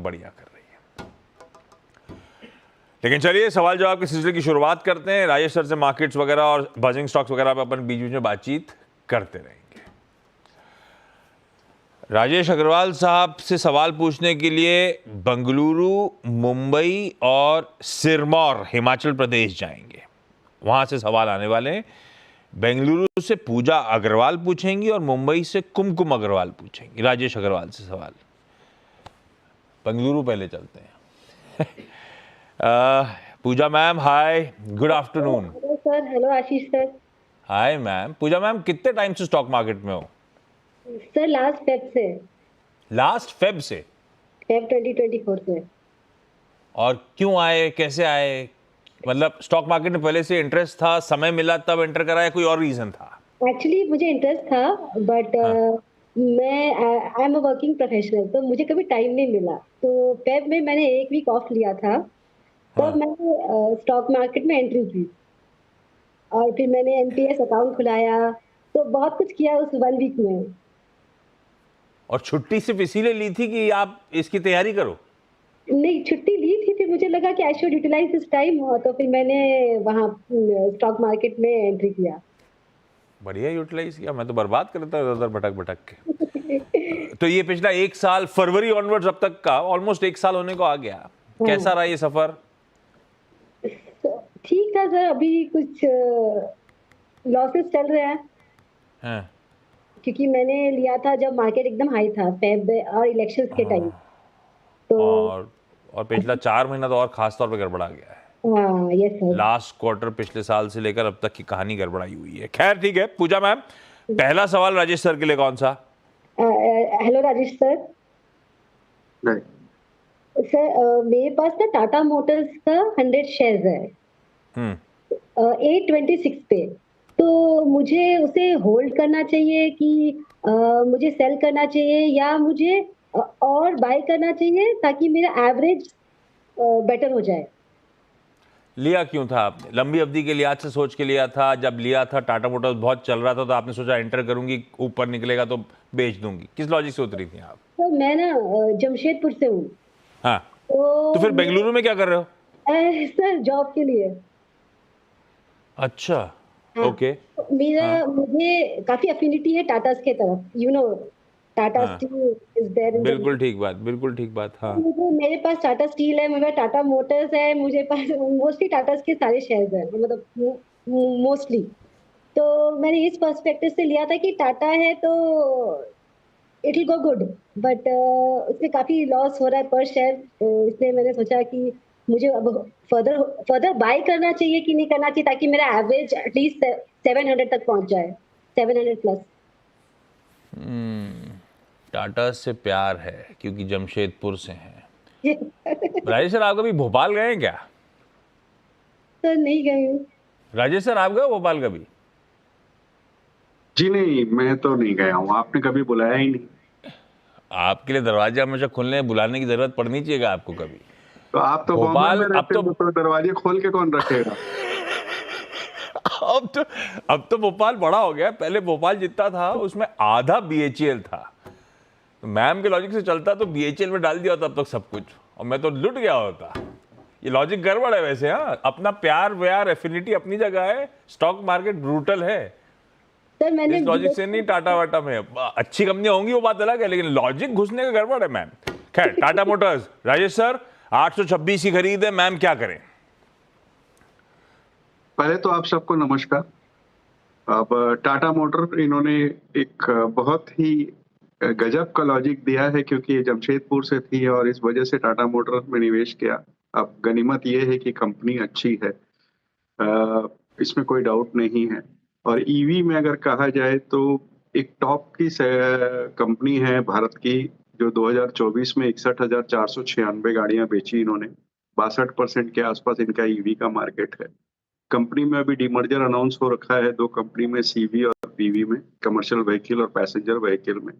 बढ़िया कर रही है। लेकिन चलिए सवाल जवाब के सिलसिले की शुरुआत करते हैं। राजेश सर से मार्केट्स वगैरह और बजिंग स्टॉक्स वगैरह पे अपन बीच बीच में बातचीत करते रहेंगे। राजेश अग्रवाल साहब से सवाल पूछने के लिए बेंगलुरु, मुंबई और सिरमौर हिमाचल प्रदेश जाएंगे। वहां से सवाल आने वाले हैं। बेंगलुरु से पूजा अग्रवाल पूछेंगी और मुंबई से कुमकुम अग्रवाल पूछेंगी राजेश अग्रवाल से सवाल। बेंगलुरु पहले चलते हैं। Pooja ma'am, hi, good afternoon. Hello sir. Hello Ashish sir. Hi ma'am. Pooja ma'am, कितने टाइम से स्टॉक मार्केट में हो? सर लास्ट फेब से। लास्ट फेब से? फेब 2024 से। और क्यों आए, कैसे आए? मतलब स्टॉक मार्केट में पहले से इंटरेस्ट था, समय मिला तब एंटर करा या कोई और रीजन था? एक्चुअली मुझे इंटरेस्ट था बट मैं I am a working professional, तो मुझे कभी टाइम नहीं मिला। तो फेब में मैंने एक वीक ऑफ लिया था, तब मैंने स्टॉक मार्केट में एंट्री की और फिर मैंने एनपीएस अकाउंट खुलाया, तो बहुत कुछ किया उस 1 वीक में। और छुट्टी सिर्फ इसीलिए ली थी कि आप इसकी तैयारी करो? नहीं, छुट्टी ली थी, फिर मुझे लगा कि I should utilise this time, तो फिर मैंने वहाँ स्टॉक मार्केट में एंट्री किया। बढ़िया यूटिलाइज किया। मैं तो बर्बाद करता था उधर भटक भटक के। तो ये पिछला 1 साल, फरवरी ऑनवर्ड्स अब तक का ऑलमोस्ट 1 साल होने को आ गया। कैसा रहा ये सफर? ठीक था सर। अभी कुछ लॉसेस चल रहे हैं क्योंकि मैंने लिया था जब मार्केट एकदम हाई था, फेब और इलेक्शंस के टाइम। तो और पिछला 4 महीना तो और खास तौर पे गड़बड़ा गया है। हाँ, यस सर। लास्ट क्वार्टर पिछले साल से लेकर अब तक की कहानी गड़बड़ाई हुई है। खैर ठीक है। पूजा मैम, पहला सवाल राजेश सर के लिए कौन सा? Hello Rajesh sir. सर मेरे पास ना टाटा मोटर्स का 100 शेयर्स है 826 पे, तो मुझे उसे होल्ड करना चाहिए कि मुझे सेल करना चाहिए या मुझे और बाय करना चाहिए ताकि मेरा एवरेज बेटर हो जाए? लिया क्यों था आपने? लंबी अवधि के लिहाज से सोच के लिया था? जब लिया था टाटा मोटर्स बहुत चल रहा था तो आपने सोचा एंटर करूंगी, ऊपर निकलेगा तो बेच दूंगी? किस लॉजिक से उतरी थी आप? तो मैं ना जमशेदपुर से हूँ। हाँ, तो फिर बेंगलुरु में क्या कर रहे हो? सर जॉब के लिए। अच्छा, हाँ, ओके। मुझे काफी अफिनिटी है टाटास के तरफ, Tata steel is there in. बिल्कुल ठीक बात, बिल्कुल ठीक बात। हाँ, मेरे पास टाटा स्टील है, मेरे पास टाटा मोटर्स है, मुझे पास मोस्टली टाटा के सारे शेयर्स हैं, मतलब मोस्टली। तो मैंने इस पर्सपेक्टिव से लिया था कि टाटा है तो it will go good, but उसमें काफी लॉस हो रहा है पर शेयर, तो इसलिए मैंने सोचा कि मुझे अब फर्दर बाय करना चाहिए कि नहीं करना चाहिए ताकि मेरा एवरेज एटलीस्ट 700 तक पहुंच जाए, 700 प्लस। टाटा से प्यार है क्योंकि जमशेदपुर से हैं। राजेश सर, आप कभी भोपाल गए हैं क्या? सर नहीं गई हूँ। राजेश सर, आप गए भोपाल कभी? जी नहीं, मैं तो नहीं गया हूँ। आपने कभी बुलाया ही नहीं। आपके लिए दरवाजे हमेशा खुले हैं, बुलाने की जरूरत पड़नी चाहिए आपको कभी। तो आप तो बॉम्बे में रहते हो, तो दरवाजे खोल के कौन रखेगा? अब तो भोपाल बड़ा हो गया। पहले भोपाल जितना था उसमें आधा बीएचईएल था। तो मैम के लॉजिक से चलता तो बीएचईएल में डाल दिया होता अब तक सब कुछ, और मैं तो लुट गया होता। ये लॉजिक गड़बड़ है वैसे। हाँ, अपना प्यार व्यार एफिनिटी अपनी जगह है, स्टॉक मार्केट ब्रूटल है। सर मैंने इस लॉजिक से नहीं टाटा वाटा में अच्छी कंपनियां होंगी, वो बात अलग है, लेकिन लॉजिक घुसने का गड़बड़ है मैम। खैर, टाटा मोटर्स, राजेश सर 826 की खरीद है, मैम क्या करें? पहले तो आप सबको नमस्कार। अब टाटा मोटर इन्होंने एक बहुत ही गजब का लॉजिक दिया है, क्योंकि ये जमशेदपुर से थी और इस वजह से टाटा मोटर में निवेश किया। अब गनीमत ये है कि कंपनी अच्छी है, इसमें कोई डाउट नहीं है। और ईवी में अगर कहा जाए तो एक टॉप की कंपनी है भारत की, जो 2024 में 61,496 गाड़ियां बेची इन्होंने। 62% के आसपास इनका ईवी का मार्केट है। कंपनी में अभी डीमर्जर अनाउंस हो रखा है, 2 कंपनी में, सीवी और पीवी में, कमर्शियल व्हीकल और पैसेंजर व्हीकल में।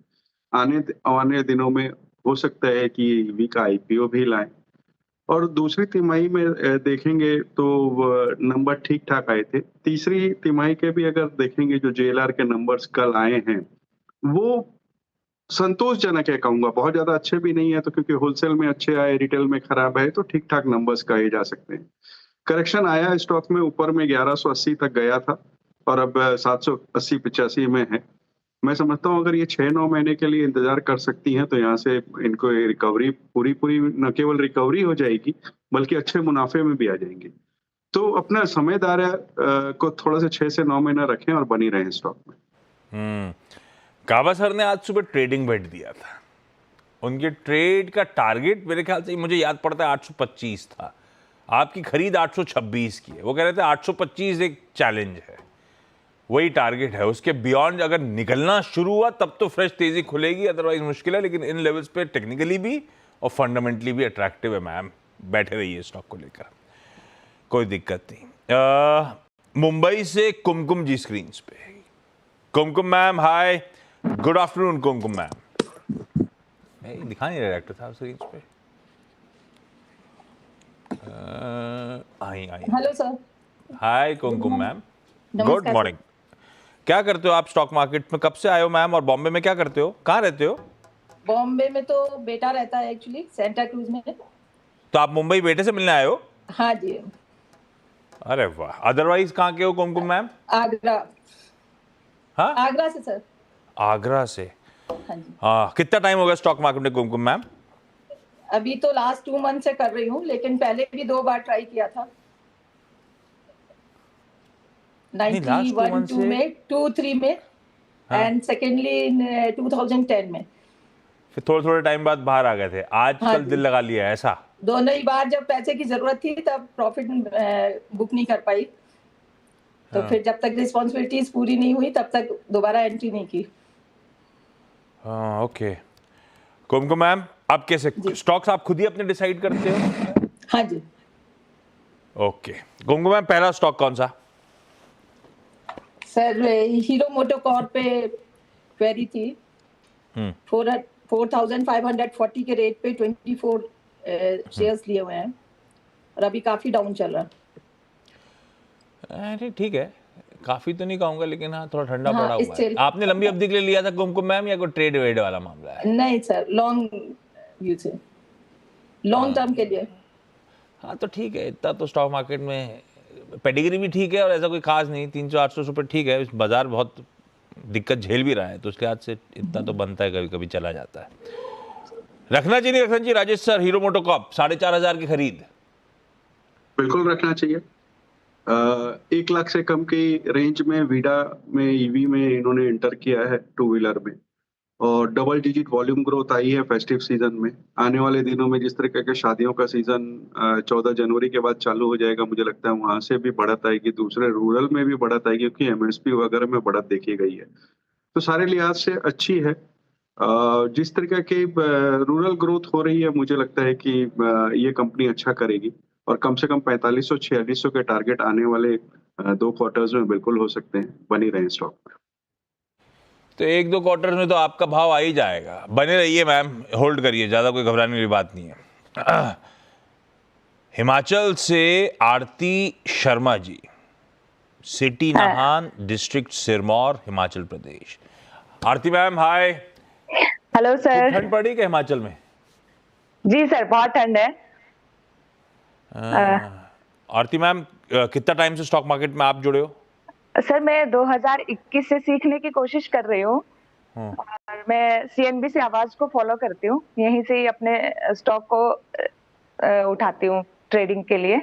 आने दिनों में हो सकता है कि ईवी का आईपीओ भी लाएं। और दूसरी तिमाही में देखेंगे तो नंबर ठीक ठाक आए थे। तीसरी तिमाही के भी अगर देखेंगे, जो जेएलआर के नंबर्स कल आए हैं, वो संतोषजनक है कहूंगा, बहुत ज्यादा अच्छे भी नहीं है, तो क्योंकि होलसेल में अच्छे आए, रिटेल में खराब है, तो ठीक ठाक नंबर्स कहे जा सकते हैं। करेक्शन आया स्टॉक में, ऊपर में 1180 तक गया था और अब 780-85 में है। मैं समझता हूँ अगर ये 6-9 महीने के लिए इंतजार कर सकती हैं तो यहाँ से इनको ये रिकवरी पूरी न केवल रिकवरी हो जाएगी बल्कि अच्छे मुनाफे में भी आ जाएंगे। तो अपना समय दायरा को थोड़ा सा 6 से 9 महीना रखें और बनी रहें स्टॉक में। काबा सर ने आज सुबह ट्रेडिंग बेट दिया था। उनके ट्रेड का टारगेट मेरे ख्याल से मुझे याद पड़ता है 825 था। आपकी खरीद 826 की है। वो कह रहे थे 825 एक चैलेंज है, वही टारगेट है। उसके बियॉन्ड अगर निकलना शुरू हुआ तब तो फ्रेश तेजी खुलेगी, अदरवाइज मुश्किल है। लेकिन इन लेवल्स पे टेक्निकली भी और फंडामेंटली भी अट्रैक्टिव है मैम, बैठे रहिए स्टॉक को लेकर, कोई दिक्कत नहीं। मुंबई से कुमकुम जी स्क्रीन पे। कुमकुम मैम हाय, गुड आफ्टरनून कुमकुम मैम। दिखा नहीं रहे डायरेक्टर साहब स्क्रीन पे। आई हेलो सर। हाय कुमकुम मैम, गुड नमस्कार मॉर्निंग। क्या करते हो आप स्टॉक मार्केट में, कब से आए हो मैम, और बॉम्बे में क्या करते हो, कहाँ रहते हो? बॉम्बे में तो बेटा रहता है एक्चुअली, सेंटा क्रूज में। तो आप मुंबई बेटे से मिलने आए हो? हाँ जी। अरे वाह। अदरवाइज कहाँ के हो कुमकुम मैम? आगरा। हाँ, आगरा से सर। आगरा से। हाँ जी। हाँ, कितना टाइम हो गया स्टॉक मार्केट में कुमकुम मैम? अभी तो लास्ट 2 मंथ से कर रही हूँ, लेकिन पहले भी 2 बार ट्राई किया था। नहीं, last 2 month 91-2 में, 2-3 में, हाँ। एंड सेकेंडली इन 2010 में। फिर थोड़े थोड़े टाइम बाद बाहर आ गए थे, आज हाँ कल जी। दिल लगा लिया है, ऐसा? दोनों ही बार जब पैसे की जरूरत थी तब प्रॉफिट बुक नहीं कर पाई, तो हाँ। फिर जब तक रिस्पॉन्सिबिलिटीज पूरी नहीं हुई तब तक दोबारा एंट्री नहीं की। हाँ, ओके। कुमकुम मैम, आप कैसे स्टॉक्स आप खुद ही अपने डिसाइड करते हो? हाँ जी। ओके। कुमकुम मैम, पहला स्टॉक कौन सा? सर हीरो मोटोकॉर्प पे क्वेरी थी। 4,540 के रेट पे 24 शेयर्स लिए हुए हैं और अभी काफी डाउन चल रहा है। अरे ठीक है, काफी तो नहीं कहूंगा, लेकिन हाँ थोड़ा ठंडा हाँ, पड़ा हुआ है। still- आपने लंबी अवधि के लिए लिया था कुमकुम मैम, या कोई ट्रेड वेड वाला मामला है? नहीं सर, लॉन्ग व्यू से, लॉन्ग टर्म के लिए। हाँ तो ठीक है, इतना तो स्टॉक मार्केट में पेडिग्री भी ठीक है और ऐसा कोई खास नहीं। 300-800 रुपये ठीक है। बाजार बहुत दिक्कत झेल भी रहा है, तो उसके हाथ से इतना तो बनता है, कभी कभी चला जाता है। रखना चाहिए नहीं रखना चाहिए राजेश सर, हीरो मोटोकॉर्प 4,500 की खरीद? बिल्कुल रखना चाहिए। 1 लाख से कम की रेंज में वीडा में ईवी में इन्होंने एंटर किया है, 2 व्हीलर में, और डबल डिजिट वॉल्यूम ग्रोथ आई है फेस्टिव सीजन में। आने वाले दिनों में जिस तरीके के शादियों का सीजन 14 जनवरी के बाद चालू हो जाएगा, मुझे लगता है वहां से भी बढ़त आएगी, दूसरे रूरल में भी बढ़त आएगी, क्योंकि एमएसपी वगैरह में बढ़त देखी गई है, तो सारे लिहाज से अच्छी है। जिस तरीके की रूरल ग्रोथ हो रही है, मुझे लगता है कि ये कंपनी अच्छा करेगी और कम से कम 4500-4600 के टारगेट आने वाले 2 क्वार्टर्स में बिल्कुल हो सकते हैं। बनी रहे स्टॉक में। तो 1-2 क्वार्टर में तो आपका भाव आ ही जाएगा। बने रहिए मैम, होल्ड करिए, ज़्यादा कोई घबराने वाली बात नहीं है। हिमाचल से आरती शर्मा जी, सिटी नाहन, डिस्ट्रिक्ट सिरमौर, हिमाचल प्रदेश। आरती मैम हाय। Hello sir. ठंड पड़ी क्या हिमाचल में? जी सर, बहुत ठंड है। आरती मैम, कितना टाइम से स्टॉक मार्केट में आप जुड़े हो? सर मैं 2021 से सीखने की कोशिश कर रही हूँ और मैं सीएनबीसी आवाज को फॉलो करती हूँ, यहीं से ही अपने स्टॉक को उठाती हूँ ट्रेडिंग के लिए।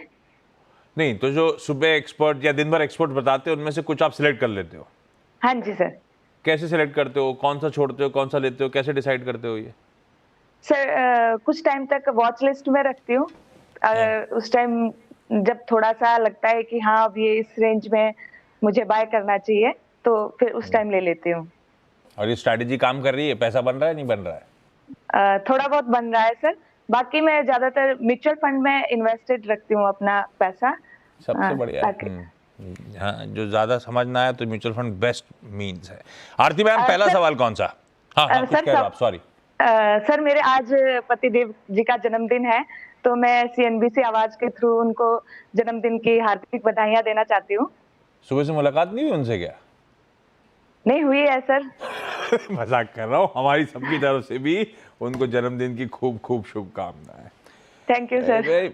नहीं तो जो सुबह एक्सपर्ट या दिन भर एक्सपर्ट बताते हैं उनमें से कुछ आप सिलेक्ट कर लेते हो? हाँ जी सर। कैसे सिलेक्ट करते हो, कौन सा छोड़ते हो, कौन सा लेते हो, कैसे डिसाइड करते हो ये? सर कुछ टाइम तक वॉच लिस्ट में रखती हूँ, उस टाइम जब थोड़ा सा लगता है कि हाँ अब ये इस रेंज में मुझे बाय करना चाहिए, तो फिर उस टाइम ले लेती हूँ। और ये स्ट्रैटेजी काम कर रही है? पैसा बन रहा है, नहीं बन रहा है? थोड़ा बहुत बन रहा है सर। बाकी मैं ज्यादातर म्यूचुअल फंड में इन्वेस्टेड रखती हूँ अपना पैसा। सबसे बढ़िया है। हाँ, जो ज्यादा समझ ना आए तो म्यूचुअल फंड बेस्ट मीन्स है। आरती मैम, पहला सवाल कौन सा? हाँ हाँ, कुछ कह रहे हो आप, सॉरी। सर मेरे आज पतिदेव जी का जन्मदिन है, तो मैं सीएनबीसी आवाज के थ्रू उनको जन्मदिन की हार्दिक बधाइयां देना चाहती हूँ। सुबह से मुलाकात नहीं हुई उनसे क्या? नहीं हुई है सर। मजाक कर रहा हूँ, हमारी सबकी तरफ से भी उनको जन्मदिन की खूब खूब शुभकामनाएं। Thank you sir. अरे,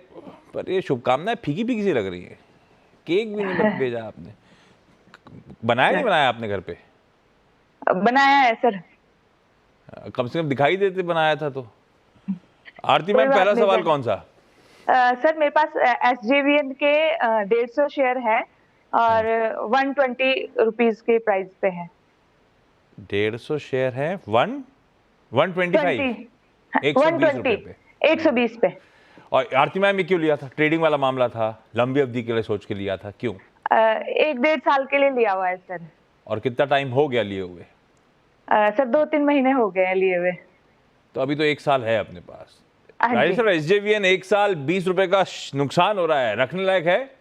पर ये शुभकामनाएं फीकी फीकी सी लग रही है, केक भी नहीं भेजा आपने। बनाया नहीं बनाया आपने घर पे? बनाया है सर। कम से कम दिखाई देते बनाया था तो। आरती कोई मैम, बात पहला नहीं सवाल सर। कौन सा? सर मेरे पास SJVN के 150 शेयर है और 120 रुपीज के प्राइस पे है। 150 शेयर है, 125 120 रुपए 120 पे। 120 पे। और आरती मैम, ये क्यों लिया था? ट्रेडिंग वाला मामला था, लंबी अवधि के लिए सोच के लिया था, क्यों? 1-1.5 साल के लिए लिया हुआ है सर। और कितना टाइम हो गया लिए हुए? सर 2-3 महीने हो गए हैं लिए हुए। तो अभी तो 1 साल है अपने पास। हाँ राजेश जी। सर, SJVN 1 साल 20 रुपए का नुकसान हो रहा है, रखने लायक है?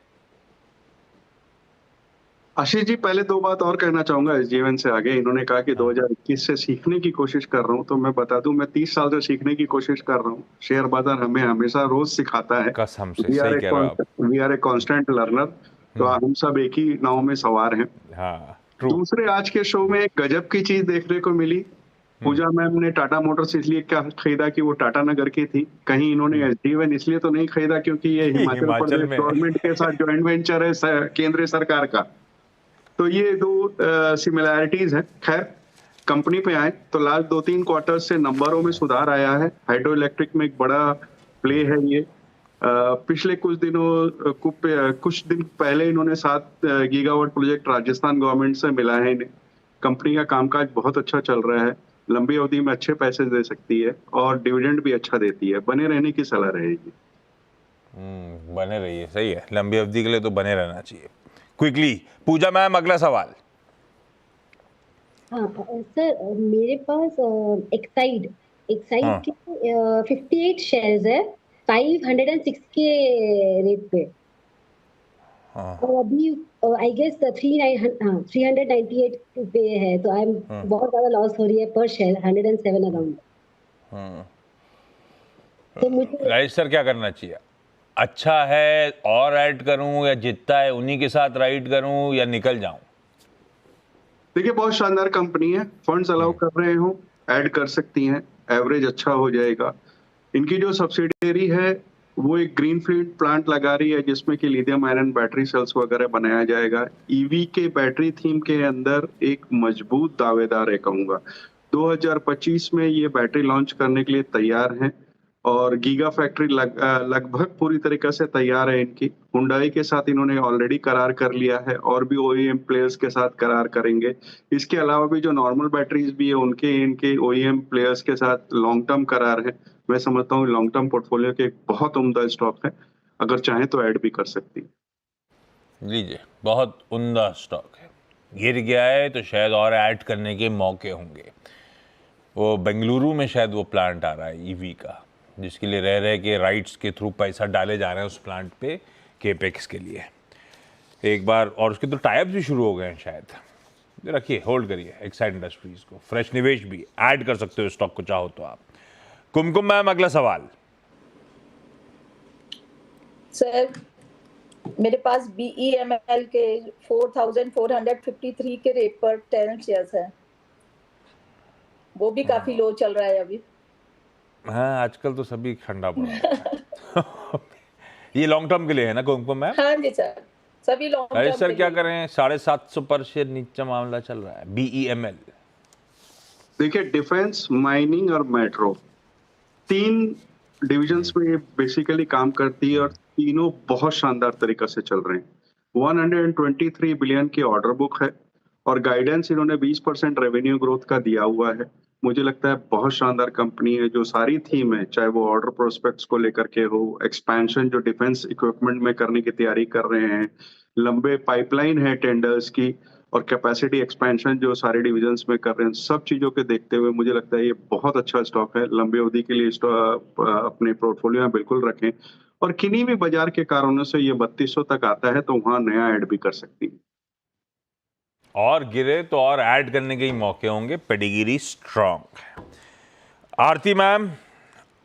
आशीष जी, पहले दो बात और कहना चाहूंगा SJVN से आगे। इन्होंने कहा कि 2021 से सीखने की कोशिश कर रहा हूं, तो मैं बता दूं मैं 30 साल से सीखने की कोशिश कर रहा हूं। शेयर बाजार हमें हमेशा रोज सिखाता है। कसम से, सही कह रहे हो आप। We are a constant learner. तो हम सब एक ही नाव में सवार हैं। हाँ, ट्रू। दूसरे, आज के शो में एक गजब की चीज देखने को मिली। पूजा मैम ने टाटा मोटर्स इसलिए क्या खरीदा कि वो टाटा नगर की थी। कहीं इन्होंने SJVN इसलिए तो नहीं खरीदा क्योंकि ये हिमाचल हिमाचल प्रदेश में। गवर्नमेंट के साथ ज्वाइंट वेंचर है केंद्र सरकार का। तो ये दो सिमिलैरिटीज हैं। खैर, कंपनी पे आए तो लास्ट 2-3 क्वार्टर से नंबरों में सुधार आया है। हाइड्रो इलेक्ट्रिक में एक बड़ा प्ले है ये। पिछले कुछ दिन पहले इन्होंने 7 गीगावाट प्रोजेक्ट राजस्थान गवर्नमेंट से मिला है इन्हें। कंपनी का कामकाज बहुत अच्छा चल रहा है, लंबी अवधि में अच्छे पैसे दे सकती है और डिविडेंड भी अच्छा देती है। बने रहने की सलाह रहेगी। बने रहिए, सही है, लंबी अवधि के लिए तो बने रहना चाहिए। क्विकली पूजा मैम, अगला सवाल। हाँ सर, मेरे पास एक्साइड हाँ। के 58 शेयर्स है 506 के रेट पे। हाँ। और अभी आई गेस 398 पे है, तो आई एम बहुत ज्यादा लॉस हो रही है पर शेयर 107 अराउंड। तो मुझे राजेश सर, क्या करना चाहिए? अच्छा है और ऐड करूं, या जितना है उन्हीं के साथ राइड करूं, या निकल जाऊं? देखिए, बहुत शानदार कंपनी है। फंड्स अलाउ कर रहे हो, ऐड कर सकती हैं, एवरेज अच्छा हो जाएगा। इनकी जो सब्सिडियरी है वो एक ग्रीनफील्ड प्लांट लगा रही है जिसमें कि लिथियम आयरन बैटरी सेल्स वगैरह बनाया जाएगा। ईवी के बैटरी थीम के अंदर एक मजबूत दावेदार है कहूंगा। 2025 में ये बैटरी लॉन्च करने के लिए तैयार हैं और गीगा फैक्ट्री लगभग पूरी तरीके से तैयार है इनकी। हुंडई के साथ इन्होंने ऑलरेडी करार कर लिया है और भी OEM प्लेयर्स के साथ करार करेंगे। इसके अलावा भी जो नॉर्मल बैटरीज भी है उनके इनके OEM प्लेयर्स के साथ लॉन्ग टर्म करार है। मैं समझता हूँ लॉन्ग टर्म पोर्टफोलियो के एक बहुत उम्दा स्टॉक है, अगर चाहें तो ऐड भी कर सकती है। लीजिए, बहुत उम्दा स्टॉक है, गिर गया है तो शायद और ऐड करने के मौके होंगे। वो बेंगलुरु में शायद वो प्लांट आ रहा है ईवी का, जिसके लिए रह रहे के राइट्स के थ्रू पैसा डाले जा रहे हैं उस प्लांट पे केपेक्स के लिए एक बार, और उसके तो टाइप्स भी शुरू हो गए हैं शायद। रखिए, होल्ड करिए एक्साइड इंडस्ट्रीज को, फ्रेश निवेश भी ऐड कर सकते हो स्टॉक को चाहो तो आप। कुमकुम मैम, अगला सवाल। सर मेरे पास BEML के 4453 के रेट पर 10 शेयर्स है, वो भी काफी लो चल रहा है अभी। हाँ, आजकल तो सभी ठंडा पड़ा है। ये लॉन्ग टर्म के लिए है ना कुमकुम मैम? हाँ जी सर, सभी लॉन्ग टर्म सर क्या करें, 750 पर शेयर नीचे मामला चल रहा है BEML। देखिए, डिफेंस, माइनिंग और मेट्रो, 3 डिविजन्स में बेसिकली काम करती है और तीनों बहुत शानदार तरीके से चल रहे हैं। 123 बिलियन की ऑर्डर बुक है और गाइडेंस इन्होंने 20% रेवेन्यू ग्रोथ का दिया हुआ है। मुझे लगता है बहुत शानदार कंपनी है। जो सारी थीम है, चाहे वो ऑर्डर प्रोस्पेक्ट्स को लेकर के हो, एक्सपेंशन जो डिफेंस इक्विपमेंट में करने की तैयारी कर रहे हैं, लंबे पाइपलाइन है टेंडर्स की, और कैपेसिटी एक्सपेंशन जो सारे डिविजन्स में कर रहे हैं, सब चीजों के देखते हुए मुझे लगता है ये बहुत अच्छा स्टॉक है। लंबी अवधि के लिए अपने पोर्टफोलियो में बिल्कुल रखें और किन्हीं भी बाजार के कारणों से ये 3200 तक आता है तो वहां नया ऐड भी कर सकती है। और गिरे तो और ऐड करने के ही मौके होंगे, पेडिगिरी स्ट्रॉन्ग है। आरती मैम,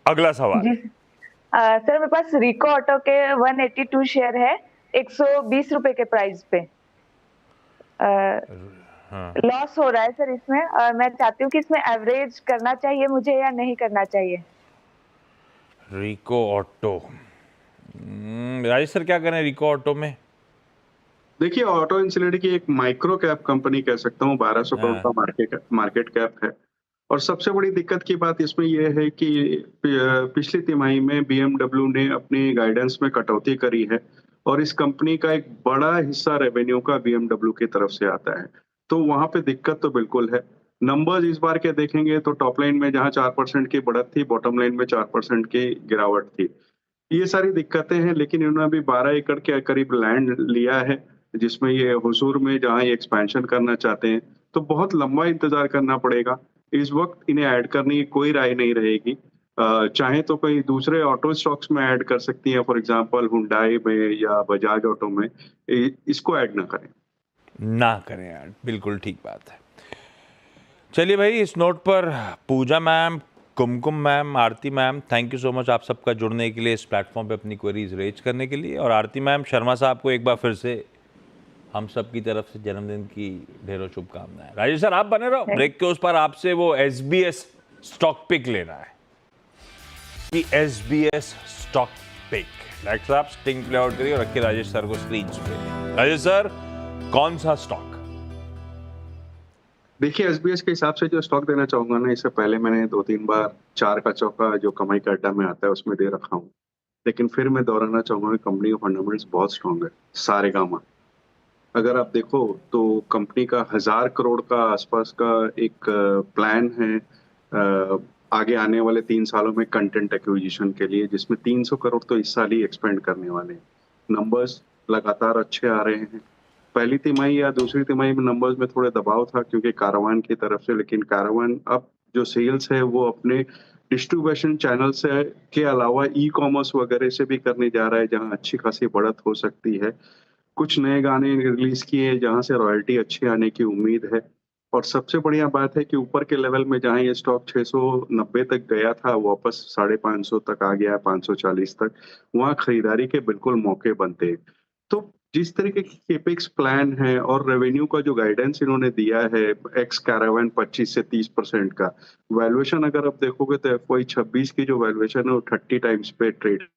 अगला सवाल। जी सर, मेरे पास रिको ऑटो के 182 शेयर है 120 रुपए के प्राइस पे। लॉस हो रहा है सर इसमें, और मैं चाहती हूँ कि इसमें एवरेज करना चाहिए मुझे या नहीं करना चाहिए। रिको ऑटो, राजेश सर क्या करें रिको ऑटो में? देखिए, ऑटो इंसुलेटर की एक माइक्रो कैप कंपनी कह सकता हूँ, 1200 करोड़ का मार्केट कैप है। और सबसे बड़ी दिक्कत की बात इसमें यह है कि पिछली तिमाही में BMW ने अपनी गाइडेंस में कटौती करी है और इस कंपनी का एक बड़ा हिस्सा रेवेन्यू का BMW की तरफ से आता है, तो वहां पे दिक्कत तो बिल्कुल है। नंबर्स इस बार के देखेंगे तो टॉप लाइन में जहां 4% की बढ़त थी, बॉटम लाइन में 4% की गिरावट थी। ये सारी दिक्कतें हैं, लेकिन इन्होंने अभी 12 एकड़ के करीब लैंड लिया है, जिसमें ये हुसूर में जहां ये एक्सपेंशन करना चाहते हैं, तो बहुत लंबा इंतजार करना पड़ेगा। इस वक्त इन्हें ऐड करने की कोई राय नहीं रहेगी। चाहे तो कोई दूसरे ऑटो स्टॉक्स में ऐड कर सकती है, फॉर एग्जांपल हुंडई में या बजाज ऑटो में। इसको ऐड ना करें। ना करें यार, बिल्कुल ठीक बात है। चलिए भाई, इस नोट पर Pooja ma'am, Kumkum ma'am, Aarti ma'am, thank you so much आप सबका जुड़ने के लिए, इस प्लेटफॉर्म पे अपनी क्वेरीज रेज करने के लिए। और आरती मैम, शर्मा साहब को एक बार फिर से हम सब की तरफ से जन्मदिन की ढेरों शुभकामनाएं। राजेश सर आप बने रहो, ब्रेक के उस पर आपसे वो SBS स्टॉक पिक लेना है कि SBS स्टॉक पिक। डायरेक्टर साहब स्टिंग प्ले आउट करिए और रखिए राजेश सर को स्क्रीन पे। राजेश सर, कौन सा स्टॉक? देखिए, SBS के हिसाब से जो स्टॉक देना चाहूंगा ना, इससे पहले मैंने 2-3 बार 4 का चौका जो कमाई का अड्डा में आता है उसमें दे रखा हूँ, लेकिन फिर मैं दोहराना चाहूंगा कि कंपनी का फंडामेंटल्स बहुत स्ट्रांग है। सारेगामा अगर आप देखो तो कंपनी का 1000 करोड़ का आसपास का एक प्लान है आगे आने वाले 3 सालों में कंटेंट एक्विजिशन के लिए, जिसमें 300 करोड़ तो इस साल ही एक्सपेंड करने वाले हैं। नंबर्स लगातार अच्छे आ रहे हैं। पहली तिमाही या दूसरी तिमाही में नंबर्स में थोड़े दबाव था क्योंकि कारवान की तरफ से, लेकिन कारवान अब जो सेल्स है वो अपने डिस्ट्रीब्यूशन चैनल से के अलावा ई-कॉमर्स वगैरह से भी करने जा रहा है, जहां अच्छी खासी बढ़त हो सकती है। कुछ नए गाने रिलीज किए जहां से रॉयल्टी अच्छी आने की उम्मीद है। और सबसे बढ़िया बात है कि ऊपर के लेवल में जहां ये स्टॉक 690 तक गया था, वापस 550 तक आ गया, 540 तक, वहां खरीदारी के बिल्कुल मौके बनते हैं। तो जिस तरीके की केपेक्स प्लान है और रेवेन्यू का जो गाइडेंस इन्होंने दिया है, एक्स कैरावान 25 से 30% का वैल्यूएशन, अगर आप देखोगे तो FY26 की जो वैल्यूएशन है वो 30 टाइम्स पे ट्रेड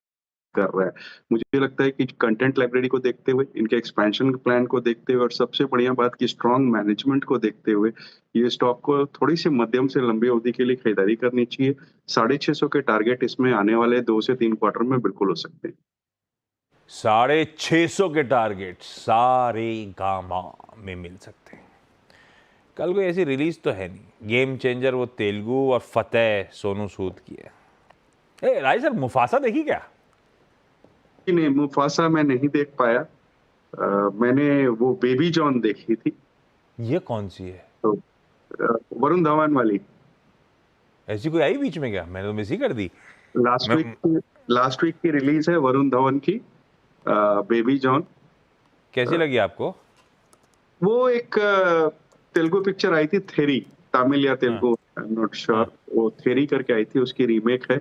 कर रहा है। मुझे लगता है कि कंटेंट लाइब्रेरी को देखते हुए, इनके एक्सपेंशन प्लान को देखते हुए और सबसे बढ़िया बात की स्ट्रॉन्ग मैनेजमेंट को देखते हुए, ये स्टॉक को थोड़ी सी मध्यम से लंबी अवधि के लिए खरीदारी करनी चाहिए। 650 के टारगेट इसमें आने वाले 2 से 3 क्वार्टर में बिल्कुल हो सकते हैं। 650 के टारगेट सारेगामा में मिल सकते हैं। कल कोई ऐसी रिलीज तो है नहीं। गेम चेंजर वो तेलुगु और फतेह सोनू सूद की है। राज सर, मुफासा देखी क्या? नहीं, मुफासा मैं नहीं देख पाया। मैंने वो बेबी जॉन देखी थी। ये कौन सी है? तो वरुण धवन वाली। ऐसी कोई आई बीच में क्या? मैंने तो मिस ही कर दी। लास्ट वीक की रिलीज है वरुण धवन की, बेबी जॉन। कैसी लगी आपको? वो एक तेलुगु पिक्चर आई थी, थेरी, तमिल या Telugu, I am not sure, वो थेरी करके आई थी, उसकी रीमेक है।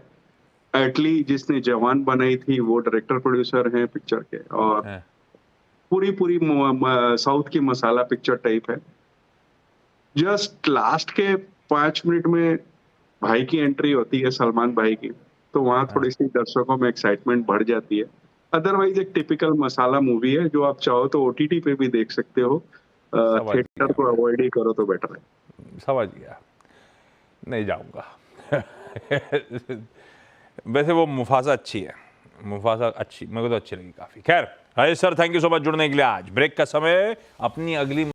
एटली जिसने जवान बनाई थी वो डायरेक्टर प्रोड्यूसर हैं पिक्चर के, और पूरी साउथ की मसाला पिक्चर टाइप है। जस्ट लास्ट के 5 मिनट में भाई की एंट्री होती है, सलमान भाई की, तो वहां थोड़ी सी दर्शकों में एक्साइटमेंट बढ़ जाती है। अदरवाइज एक टिपिकल मसाला मूवी है जो आप चाहो तो OTT पे भी देख सकते हो। थिएटर को अवॉइड ही करो तो बेटर है। समझ गया, नहीं जाऊंगा। वैसे वो मुफासा अच्छी है, मुफासा अच्छी, मेरे को तो अच्छी लगी काफी। खैर Rajesh sir, thank you so much जुड़ने के लिए। आज ब्रेक का समय, अपनी अगली